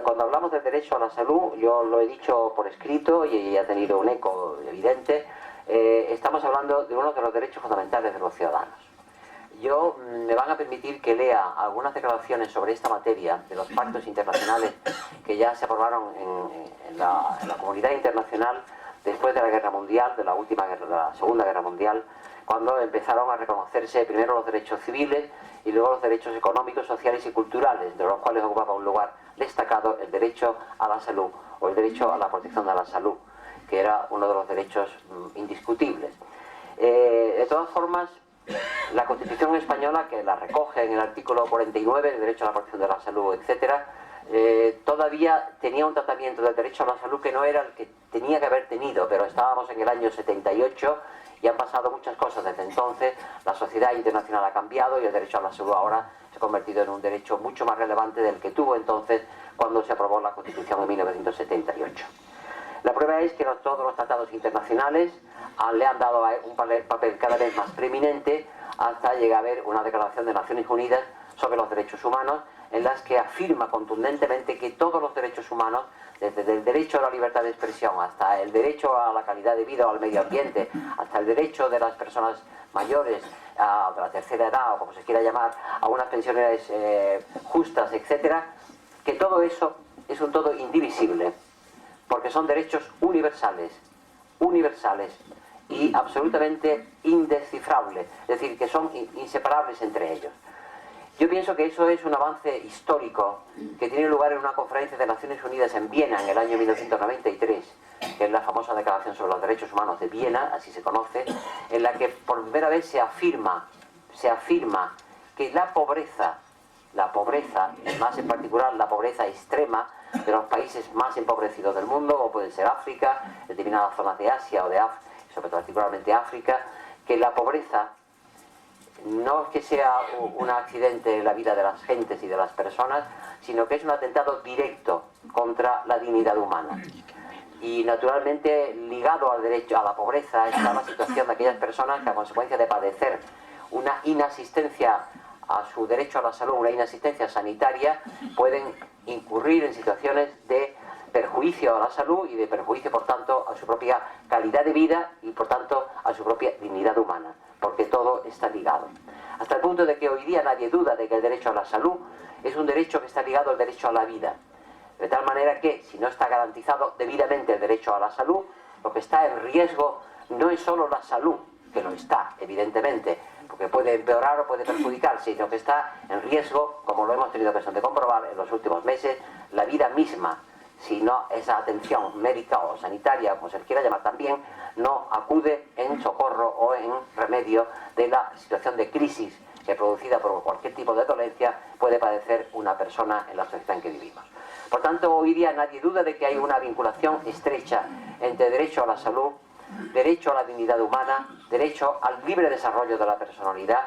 cuando hablamos del derecho a la salud, yo lo he dicho por escrito y ha tenido un eco evidente, estamos hablando de uno de los derechos fundamentales de los ciudadanos. Me van a permitir que lea algunas declaraciones sobre esta materia de los pactos internacionales que ya se aprobaron en la comunidad internacional después de la Guerra Mundial, de la Segunda Guerra Mundial, cuando empezaron a reconocerse primero los derechos civiles y luego los derechos económicos, sociales y culturales, entre los cuales ocupaba un lugar destacado el derecho a la salud o el derecho a la protección de la salud, que era uno de los derechos indiscutibles. De todas formas, la Constitución española, que la recoge en el artículo 49, el derecho a la protección de la salud, etcétera, todavía tenía un tratamiento del derecho a la salud que no era el que tenía que haber tenido, pero estábamos en el año 78 y han pasado muchas cosas desde entonces. La sociedad internacional ha cambiado y el derecho a la salud ahora se ha convertido en un derecho mucho más relevante del que tuvo entonces cuando se aprobó la Constitución en 1978. La prueba es que todos los tratados internacionales le han dado un papel cada vez más preeminente hasta llegar a haber una declaración de Naciones Unidas sobre los derechos humanos, en las que afirma contundentemente que todos los derechos humanos, desde el derecho a la libertad de expresión hasta el derecho a la calidad de vida o al medio ambiente, hasta el derecho de las personas mayores de la tercera edad o como se quiera llamar, a unas pensiones justas, etcétera, que todo eso es un todo indivisible, porque son derechos universales y absolutamente indescifrables, es decir, que son inseparables entre ellos. Yo pienso que eso es un avance histórico que tiene lugar en una conferencia de Naciones Unidas en Viena en el año 1993, que es la famosa Declaración sobre los Derechos Humanos de Viena, así se conoce, en la que por primera vez se afirma que la pobreza, más en particular la pobreza extrema de los países más empobrecidos del mundo, como pueden ser África, determinadas zonas de Asia o de África, sobre todo particularmente África, que la pobreza no es que sea un accidente en la vida de las gentes y de las personas, sino que es un atentado directo contra la dignidad humana. Y naturalmente ligado al derecho a la pobreza está la situación de aquellas personas que a consecuencia de padecer una inasistencia a su derecho a la salud, una inasistencia sanitaria, pueden incurrir en situaciones de perjuicio a la salud y de perjuicio, por tanto, a su propia calidad de vida y, por tanto, a su propia dignidad humana, porque todo está ligado. Hasta el punto de que hoy día nadie duda de que el derecho a la salud es un derecho que está ligado al derecho a la vida. De tal manera que, si no está garantizado debidamente el derecho a la salud, lo que está en riesgo no es solo la salud, que lo está, evidentemente, porque puede empeorar o puede perjudicarse, sino que está en riesgo, como lo hemos tenido ocasión de comprobar en los últimos meses, la vida misma. Si no, esa atención médica o sanitaria, como se quiera llamar también, no acude en socorro o en remedio de la situación de crisis que, producida por cualquier tipo de dolencia, puede padecer una persona en la sociedad en que vivimos. Por tanto, hoy día nadie duda de que hay una vinculación estrecha entre derecho a la salud, derecho a la dignidad humana, derecho al libre desarrollo de la personalidad.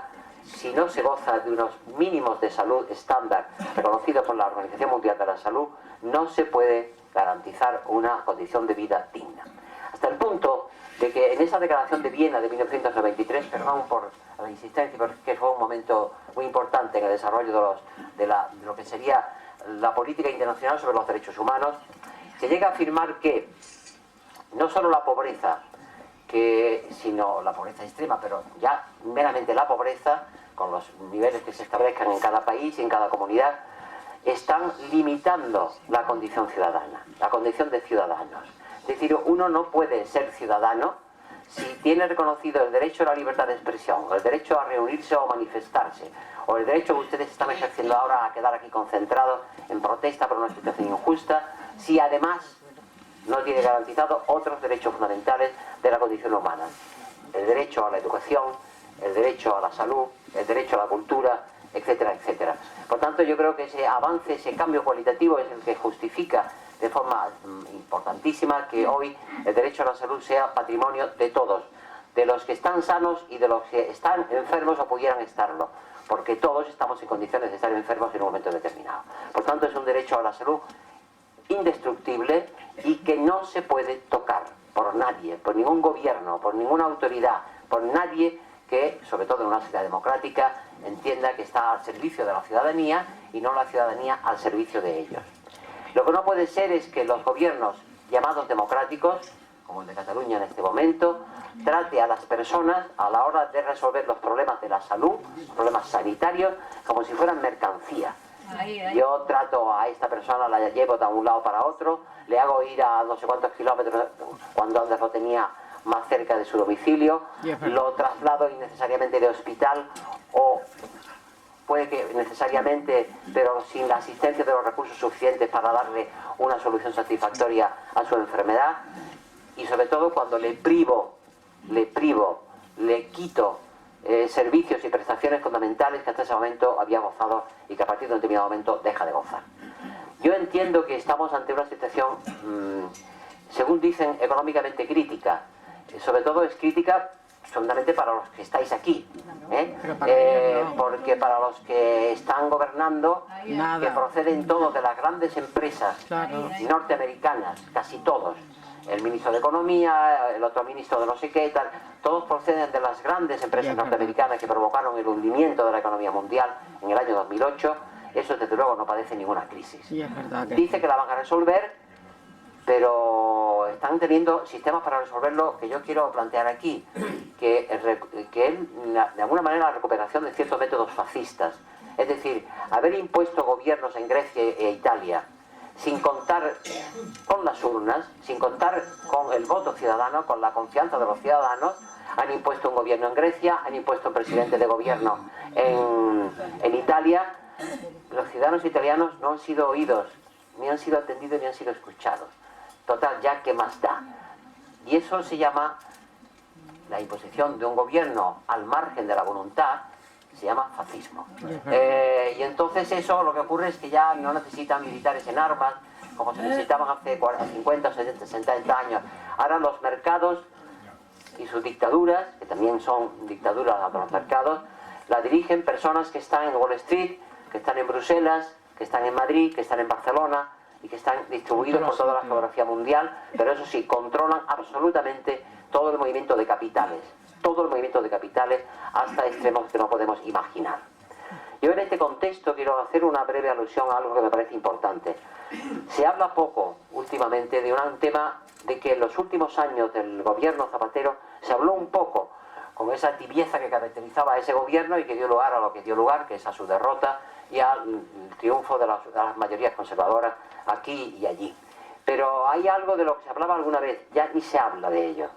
Si no se goza de unos mínimos de salud estándar reconocidos por la Organización Mundial de la Salud, no se puede garantizar una condición de vida digna. Hasta el punto de que en esa declaración de Viena de 1993, perdón por la insistencia, porque fue un momento muy importante en el desarrollo de lo que sería la política internacional sobre los derechos humanos, se llega a afirmar que no solo la pobreza, sino la pobreza extrema, pero ya meramente la pobreza, con los niveles que se establezcan en cada país y en cada comunidad, están limitando la condición ciudadana, la condición de ciudadanos. Es decir, uno no puede ser ciudadano si tiene reconocido el derecho a la libertad de expresión, o el derecho a reunirse o manifestarse, o el derecho que ustedes están ejerciendo ahora a quedar aquí concentrados en protesta por una situación injusta, si además no tiene garantizado otros derechos fundamentales de la condición humana: el derecho a la educación, el derecho a la salud, el derecho a la cultura, etcétera, etcétera. Por tanto, yo creo que ese avance, ese cambio cualitativo es el que justifica de forma importantísima que hoy el derecho a la salud sea patrimonio de todos, de los que están sanos y de los que están enfermos o pudieran estarlo, porque todos estamos en condiciones de estar enfermos en un momento determinado. Por tanto, es un derecho a la salud indestructible y que no se puede tocar por nadie, por ningún gobierno, por ninguna autoridad, por nadie que, sobre todo en una sociedad democrática, entienda que está al servicio de la ciudadanía y no la ciudadanía al servicio de ellos. Lo que no puede ser es que los gobiernos llamados democráticos, como el de Cataluña en este momento, trate a las personas a la hora de resolver los problemas de la salud, los problemas sanitarios, como si fueran mercancía. Yo trato a esta persona, la llevo de un lado para otro, le hago ir a no sé cuántos kilómetros cuando antes lo tenía más cerca de su domicilio, lo traslado innecesariamente de hospital o puede que necesariamente, pero sin la asistencia de los recursos suficientes para darle una solución satisfactoria a su enfermedad, y sobre todo cuando le quito servicios y prestaciones fundamentales que hasta ese momento había gozado y que a partir de un determinado momento deja de gozar. Yo entiendo que estamos ante una situación, según dicen, económicamente crítica. Sobre todo es crítica solamente para los que estáis aquí, porque para los que están gobernando, que proceden todos de las grandes empresas norteamericanas, casi todos, el ministro de Economía, el otro ministro de no sé qué, tal, todos proceden de las grandes empresas norteamericanas que provocaron el hundimiento de la economía mundial en el año 2008, eso desde luego no padece ninguna crisis. Dice que la van a resolver, pero están teniendo sistemas para resolverlo que yo quiero plantear aquí, que de alguna manera la recuperación de ciertos métodos fascistas, es decir, haber impuesto gobiernos en Grecia e Italia sin contar con las urnas, sin contar con el voto ciudadano, con la confianza de los ciudadanos. Han impuesto un gobierno en Grecia, han impuesto un presidente de gobierno en Italia. Los ciudadanos italianos no han sido oídos, ni han sido atendidos, ni han sido escuchados. Total, ya que más da. Y eso se llama la imposición de un gobierno al margen de la voluntad, se llama fascismo. Y entonces eso lo que ocurre es que ya no necesitan militares en armas, como se necesitaban hace 40, 50, 60, 60 años. Ahora los mercados y sus dictaduras, que también son dictaduras de los mercados, la dirigen personas que están en Wall Street, que están en Bruselas, que están en Madrid, que están en Barcelona y que están distribuidos por toda la geografía mundial, pero eso sí, controlan absolutamente todo el movimiento de capitales. Todo el movimiento de capitales hasta extremos que no podemos imaginar. Yo en este contexto quiero hacer una breve alusión a algo que me parece importante. Se habla poco últimamente de un tema de que en los últimos años del gobierno Zapatero se habló un poco con esa tibieza que caracterizaba a ese gobierno y que dio lugar a lo que dio lugar, que es a su derrota y al triunfo de las mayorías conservadoras aquí y allí. Pero hay algo de lo que se hablaba alguna vez, ya ni se habla de ello.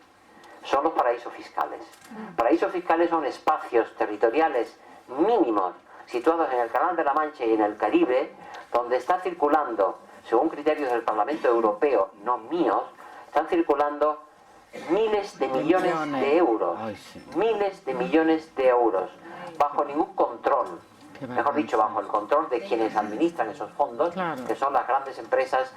Son los paraísos fiscales. Paraísos fiscales son espacios territoriales mínimos situados en el Canal de la Mancha y en el Caribe, donde está circulando, según criterios del Parlamento Europeo, no míos, están circulando miles de millones de euros, miles de millones de euros, bajo ningún control, mejor dicho, bajo el control de quienes administran esos fondos, que son las grandes empresas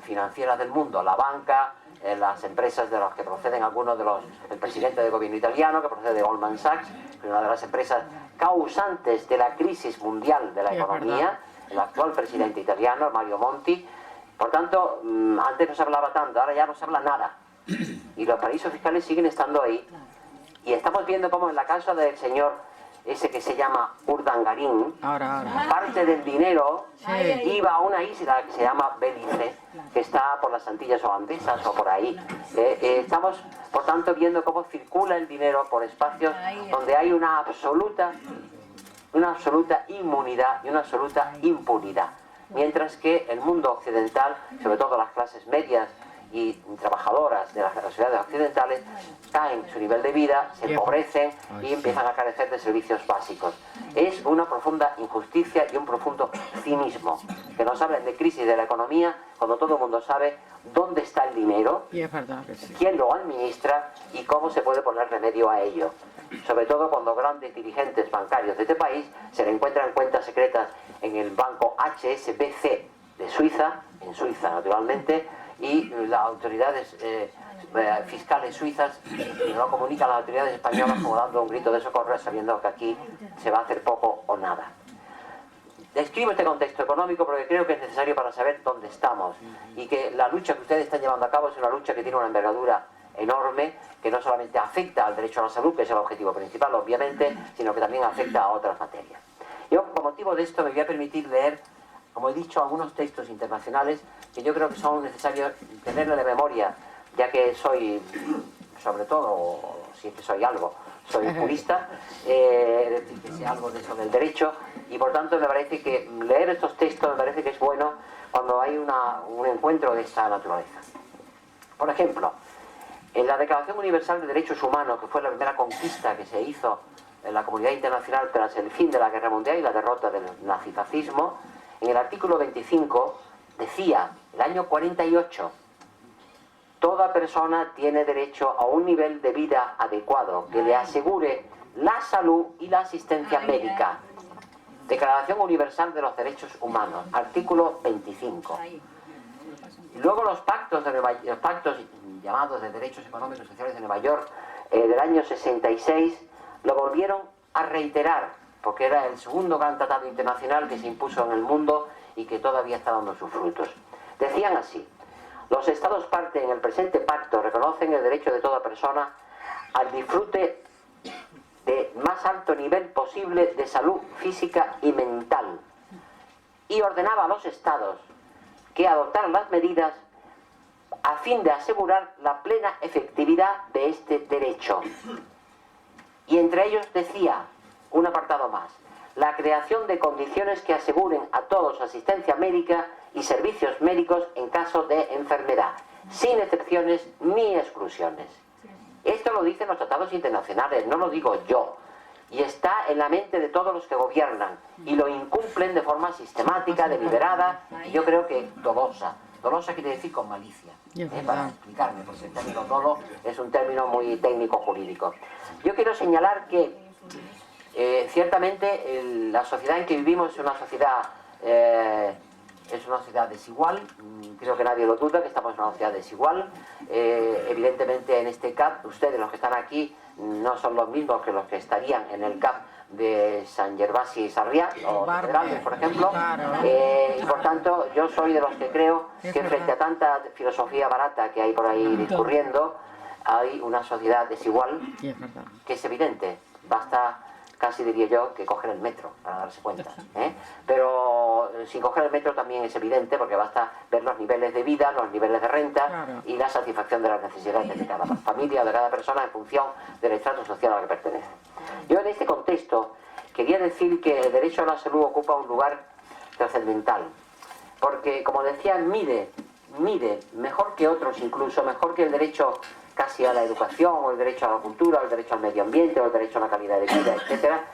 financieras del mundo, la banca, las empresas de las que proceden algunos de el presidente del gobierno italiano, que procede de Goldman Sachs, una de las empresas causantes de la crisis mundial de la economía, el actual presidente italiano, Mario Monti. Por tanto, antes no se hablaba tanto, ahora ya no se habla nada. Y los paraísos fiscales siguen estando ahí. Y estamos viendo cómo en la casa del señor ese que se llama Urdangarín, parte del dinero iba a una isla que se llama Belice, que está por las Antillas holandesas o por ahí. Estamos, por tanto, viendo cómo circula el dinero por espacios donde hay una absoluta inmunidad y una absoluta impunidad. Mientras que el mundo occidental, sobre todo las clases medias y trabajadoras de las sociedades occidentales, caen su nivel de vida, se empobrecen y empiezan a carecer de servicios básicos. Es una profunda injusticia y un profundo cinismo que nos hablen de crisis de la economía cuando todo el mundo sabe dónde está el dinero, quién lo administra y cómo se puede poner remedio a ello. Sobre todo cuando grandes dirigentes bancarios de este país se le encuentran cuentas secretas en el banco HSBC de Suiza, en Suiza naturalmente, y las autoridades fiscales suizas no comunican a las autoridades españolas como dando un grito de socorro, sabiendo que aquí se va a hacer poco o nada. Describo este contexto económico porque creo que es necesario para saber dónde estamos y que la lucha que ustedes están llevando a cabo es una lucha que tiene una envergadura enorme, que no solamente afecta al derecho a la salud, que es el objetivo principal obviamente, sino que también afecta a otras materias. Yo, por motivo de esto, me voy a permitir leer, como he dicho, algunos textos internacionales que yo creo que son necesarios tenerlo de memoria, ya que soy, sobre todo, si es que soy algo, soy purista, es decir, que sé algo de eso del derecho, y por tanto me parece que leer estos textos me parece que es bueno cuando hay un encuentro de esta naturaleza. Por ejemplo, en la Declaración Universal de Derechos Humanos, que fue la primera conquista que se hizo en la comunidad internacional tras el fin de la Guerra Mundial y la derrota del nazifascismo, en el artículo 25 decía, el año 48, toda persona tiene derecho a un nivel de vida adecuado que le asegure la salud y la asistencia médica. Declaración Universal de los Derechos Humanos, artículo 25. Y luego los pactos llamados de derechos económicos y sociales de Nueva York del año 66 lo volvieron a reiterar, porque era el segundo gran tratado internacional que se impuso en el mundo y que todavía está dando sus frutos. Decían así: los Estados parte en el presente pacto reconocen el derecho de toda persona al disfrute de más alto nivel posible de salud física y mental, y ordenaba a los Estados que adoptaran las medidas a fin de asegurar la plena efectividad de este derecho. Y entre ellos decía, un apartado más, la creación de condiciones que aseguren a todos asistencia médica y servicios médicos en caso de enfermedad, sin excepciones ni exclusiones. Esto lo dicen los tratados internacionales, no lo digo yo. Y está en la mente de todos los que gobiernan y lo incumplen de forma sistemática, deliberada y yo creo que dolosa. Dolosa quiere decir con malicia, para explicarme, porque el término dolo es un término muy técnico jurídico. Yo quiero señalar que ciertamente la sociedad en que vivimos es una sociedad desigual, creo que nadie lo duda, que estamos en una sociedad desigual. Evidentemente en este CAP, ustedes los que están aquí no son los mismos que los que estarían en el CAP de San Gervasi y Sarriá, o de Pedralbes, por ejemplo, y por tanto yo soy de los que creo que frente a tanta filosofía barata que hay por ahí discurriendo, hay una sociedad desigual que es evidente. Basta, casi diría yo, que coger el metro para darse cuenta, pero sin coger el metro también es evidente, porque basta ver los niveles de vida, los niveles de renta y la satisfacción de las necesidades de cada familia o de cada persona en función del estrato social al que pertenece. Yo en este contexto quería decir que el derecho a la salud ocupa un lugar trascendental, porque como decía, mide mejor que otros, incluso mejor que el derecho casi a la educación, o el derecho a la cultura, o el derecho al medio ambiente, o el derecho a la calidad de vida, etcétera,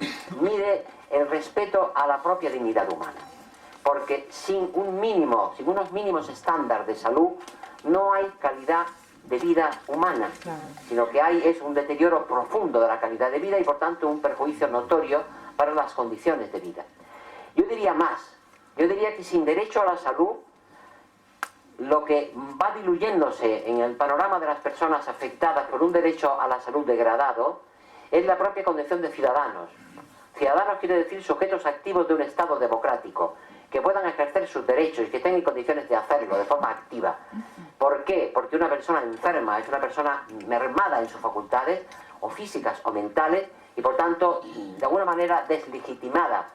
mide el respeto a la propia dignidad humana. Porque sin unos mínimos estándares de salud, no hay calidad de vida humana, sino que hay es un deterioro profundo de la calidad de vida y por tanto un perjuicio notorio para las condiciones de vida. Yo diría más, yo diría que sin derecho a la salud, lo que va diluyéndose en el panorama de las personas afectadas por un derecho a la salud degradado es la propia condición de ciudadanos. Ciudadanos quiere decir sujetos activos de un Estado democrático, que puedan ejercer sus derechos y que tengan condiciones de hacerlo de forma activa. ¿Por qué? Porque una persona enferma es una persona mermada en sus facultades, o físicas o mentales, y por tanto, de alguna manera deslegitimada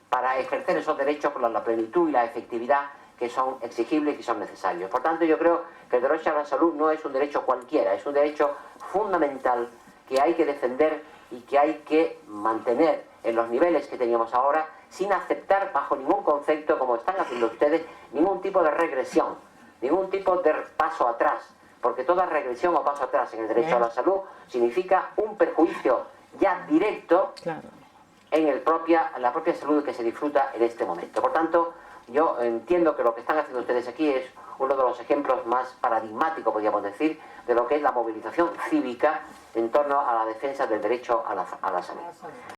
para ejercer esos derechos con la plenitud y la efectividad que son exigibles y que son necesarios. Por tanto, yo creo que el derecho a la salud no es un derecho cualquiera, es un derecho fundamental que hay que defender y que hay que mantener en los niveles que teníamos ahora, sin aceptar bajo ningún concepto, como están haciendo ustedes, ningún tipo de regresión, ningún tipo de paso atrás, porque toda regresión o paso atrás en el derecho a la salud significa un perjuicio ya directo en la propia salud que se disfruta en este momento. Por tanto, yo entiendo que lo que están haciendo ustedes aquí es uno de los ejemplos más paradigmáticos, podríamos decir, de lo que es la movilización cívica en torno a la defensa del derecho a la salud.